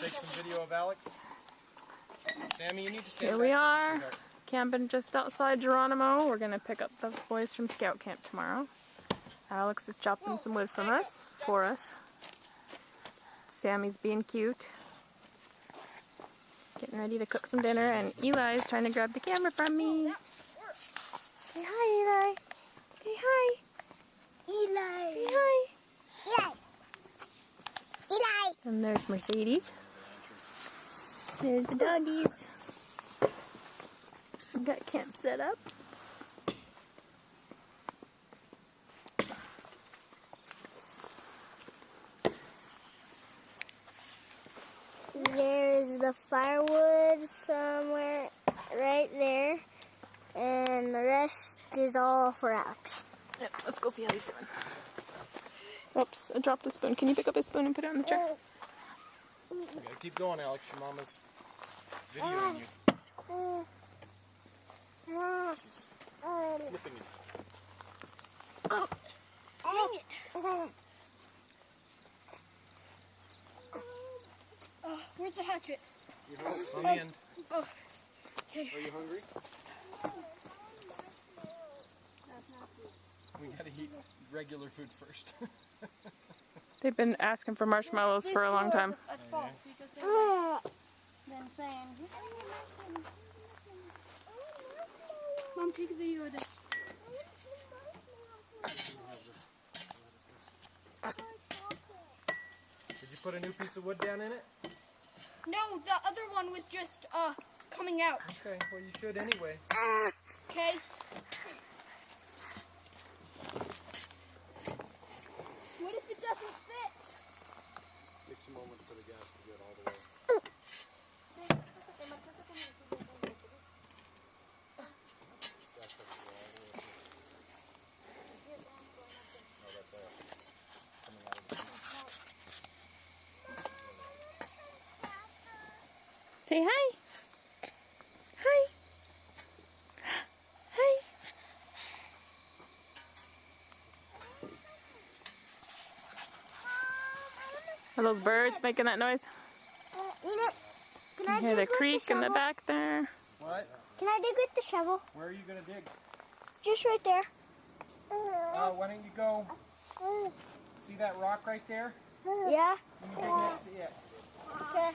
Take some video of Alex. Sammy, you need to stand Here we are, camping just outside Geronimo. We're gonna pick up the boys from scout camp tomorrow. Alex is chopping some wood for us. Sammy's being cute, getting ready to cook some dinner, and Eli's trying to grab the camera from me. Say hi, Eli. Say hi. Eli. Say hi. Eli. Eli. And there's Mercedes. There's the doggies. We've got camp set up. There's the firewood somewhere right there, and the rest is all for Alex. Yep, let's go see how he's doing. Oops, I dropped a spoon. Can you pick up a spoon and put it on the chair? You gotta keep going, Alex. Your mama's videoing you. She's flipping you. Oh, dang it. Where's the hatchet? You hungry? It's on the end. Oh. Okay. Are you hungry? We gotta eat regular food first. They've been asking for marshmallows for a long time. At fault because they've been saying, Mom, take a video of this. Did you put a new piece of wood down in it? No, the other one was just coming out. Okay, well you should anyway. Okay. What if it doesn't fit? Takes a moment for the gas to get all the way. Say hi. Hi. Hi. Are those birds making that noise? Can You hear the creek in the back there. What? Can I dig with the shovel? Where are you gonna dig? Just right there. Why don't you go see that rock right there? Yeah? Let me dig next to it. Okay.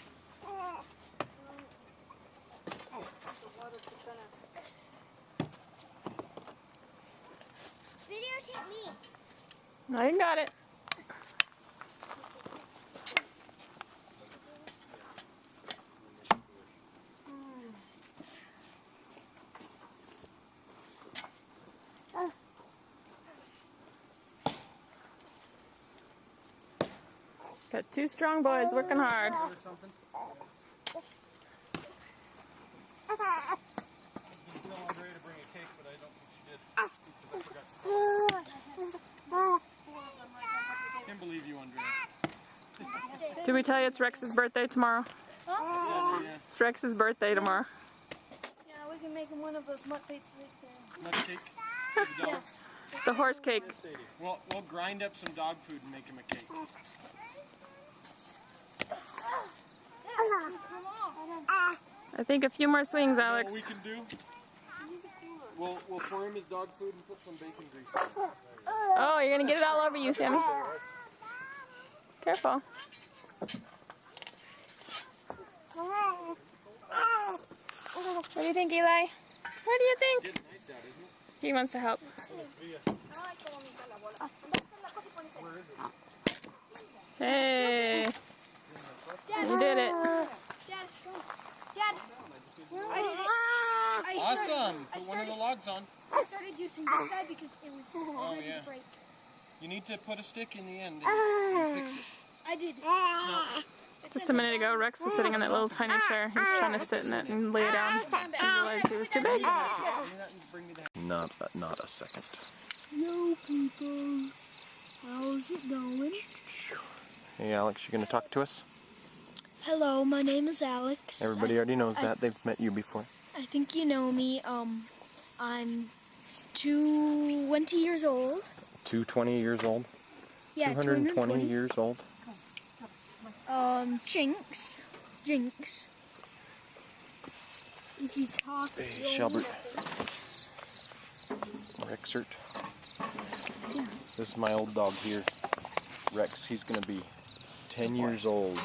Videotape me. I got it. Got two strong boys working hard. Or something? I tell Andrea to bring a cake, but I don't think she did. Because I forgot. Can't believe you, Andrea. Did we tell you it's Rex's birthday tomorrow? Yeah. It's Rex's birthday tomorrow. Yeah, we can make him one of those mutt cakes right there. Nut cake for the dog. It's the horse cake. We'll grind up some dog food and make him a cake. Come on. I think a few more swings, What Alex. we can do? We'll pour him his dog food and put some bacon grease on it. Oh, you're gonna get it all over you, Sammy. Careful. What do you think, Eli? What do you think? Getting nice out, isn't it? He wants to help. Where is it? Hey, Dad, you did it. Dad, Dad, I did it. Awesome! Put one of the logs on. I started using this side because it was ready yeah. to break. You need to put a stick in the end and fix it. I did. Just a minute ago, Rex was sitting in that little tiny chair. He was trying to sit in it and lay down. He realized he was too big. Not a second. Yo, peoples. How's it going? Hey Alex, you gonna talk to us? Hello, my name is Alex. Everybody already knows that. They've met you before. I think you know me. I'm 20 years old. 220 years old? Yeah, 220 years old? Chinks. Jinx. If you talk, Hey, Shelbert. Rexert. This is my old dog here. Rex, he's gonna be 10 years old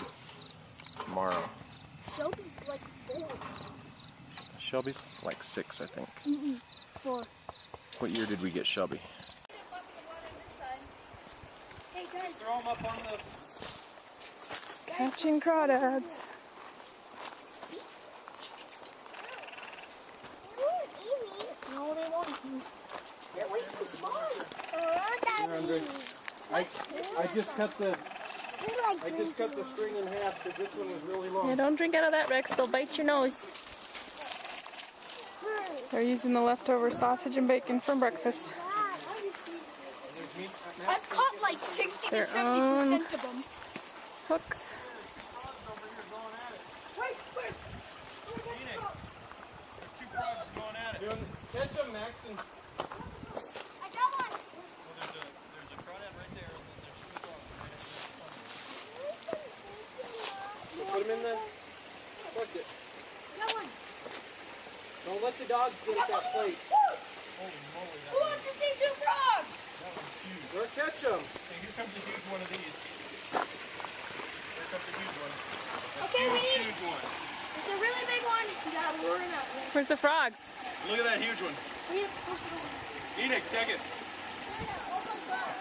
tomorrow. Shelby's like 4. Shelby's like 6, I think. 4. What year did we get Shelby? Hey guys. Throw him up on the... Catching crawdads. No, they won't eat me. They're way too small. I just cut the string in half because this one was really long. Yeah, don't drink out of that, Rex. They'll bite your nose. They're using the leftover sausage and bacon from breakfast. I've caught like 60 Their to 70% of them. Hooks. There's 2 frogs going at it. Catch them, Max. And... I got one. Well, there's a crawdad right there, and then there's 2 frogs right next to the put them in the bucket. Got one. Don't let the dogs get at that plate. Holy moly, Who wants to see 2 frogs? that was huge. Go catch them. Okay, here comes a huge one of these. Here comes a huge one. Okay, we need. Huge one. It's a really big one. You gotta lure him out. Where's the frogs? Look at that huge one. We need to push it over. Enoch, check it.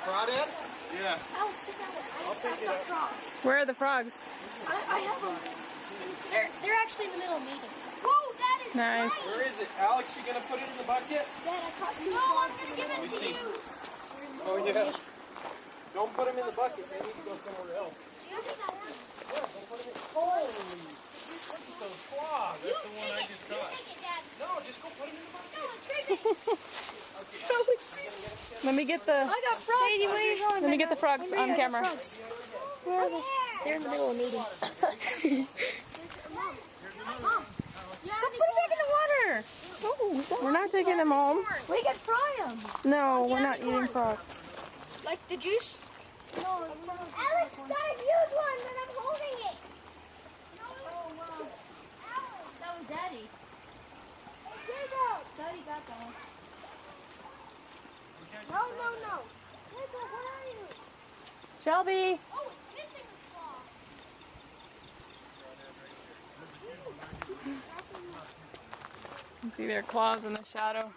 Crawdad? Yeah. Alex, get that one. I'll pick it got up. frogs. Where are the frogs? I have them. They're actually in the middle of mating. Whoa, that is Nice. nice. Where is it? Alex, you gonna put it in the bucket? Dad, I caught 2 frogs. I'm gonna give it me to see. you. Oh, yeah. Don't put them in the bucket. They need to go somewhere else. You got one. Yeah, don't put them in. Holy. Look at those claws. That's the one I just caught. Take it, Dad. No, just go put them in the bucket. No, it's great big. So it's Let me get the I got frogs. Sadie, where are you going? Let me get the frogs on camera. Where are they? They're in the middle of meeting. Mom, stop putting it in the water. We're not taking them home. We can fry them. No, we're not eating frogs. Like the juice? No. Alex got a huge one and I'm holding it. Oh, wow. That was Daddy. Daddy got that one. No. Jacob, where are you? Shelby. Oh, it's missing a claw. You can see their claws in the shadow.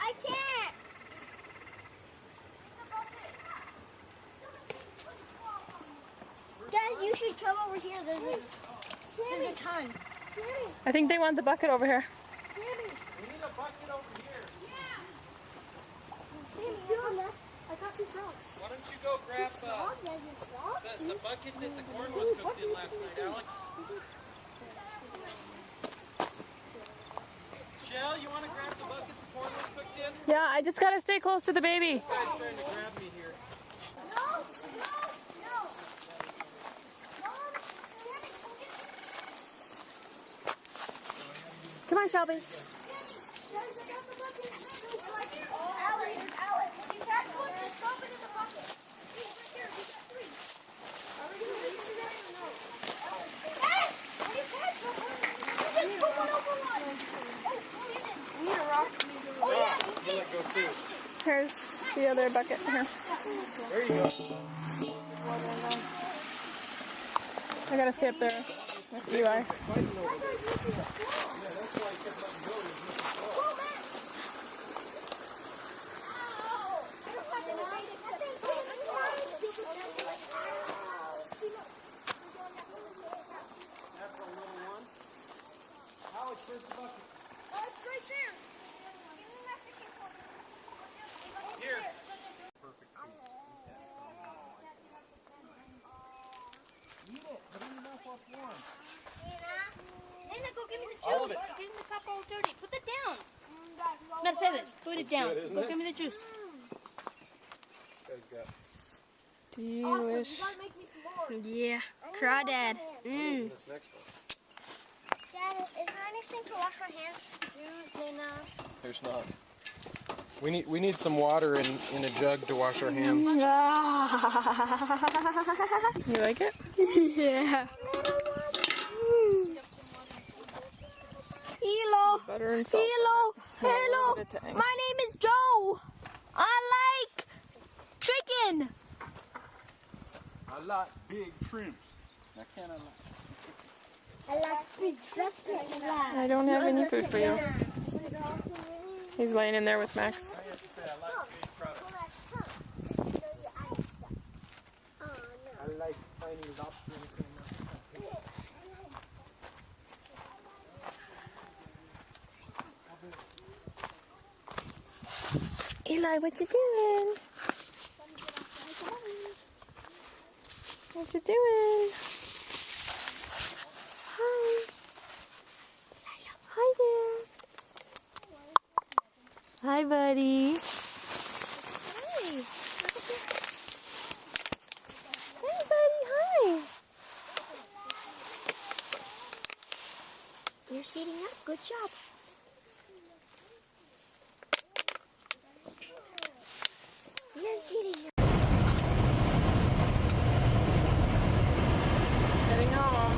I can't. Guys, you should come over here. There's a time. Sammy, I think they want the bucket over here. Sammy. We need a bucket over here. Yeah. Sammy, you on that? I got 2 frogs. Why don't you go grab the bucket that the corn was cooked in last night, Alex? Shell, you want to grab the bucket the corn was cooked in? Yeah, I just gotta stay close to the baby. This guy's trying to grab me here. No. Mom, Sammy, come get this. Come on, Shelby. Alex, when you catch one, just drop it in the bucket. He's right here. He's got 3. Hey! When you catch one, you just put one over one. Oh, we need a rock to use it. Oh, yeah, you You did. let go too. Here's the other bucket. Here. There you go. I gotta stay up there with Eli. That's a little one. Alex, where's the bucket? It's right there. Here. Eat it. Put it in your mouth while it's warm. Nana, go give me the All of juice. it. Get in the cup all dirty. Put it down. Mercedes, put it down. good, isn't Go it? give me the juice. This guy's got Delish. Yeah. Crawdad. Mmm. this next one. Dad, is there anything to wash my hands? Juice, Nana. There's not. We need some water in a jug to wash our hands. You like it? Yeah. Hello. Butter and salt. Hello. Yeah, a Hello. little bit of tang. My name is Joe. I like chicken. I like big shrimps. I cannot like. I like big shrimps. I don't have any food for you. He's laying in there with Max. I have to say I like big products. I like tiny lobster. Eli, what you doing? What you doing? Hi. Hi there. Hi, buddy. Hi. Hi, buddy. Hi. You're sitting up. Good job. You're sitting up. Heading home.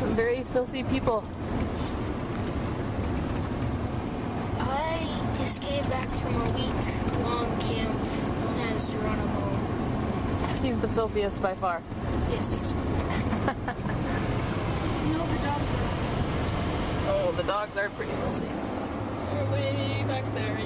Some very filthy people. I just came back from a week-long camp known as Geronimo. He's the filthiest by far. Yes. No, the dogs are. Oh, the dogs are pretty filthy. They're way back there.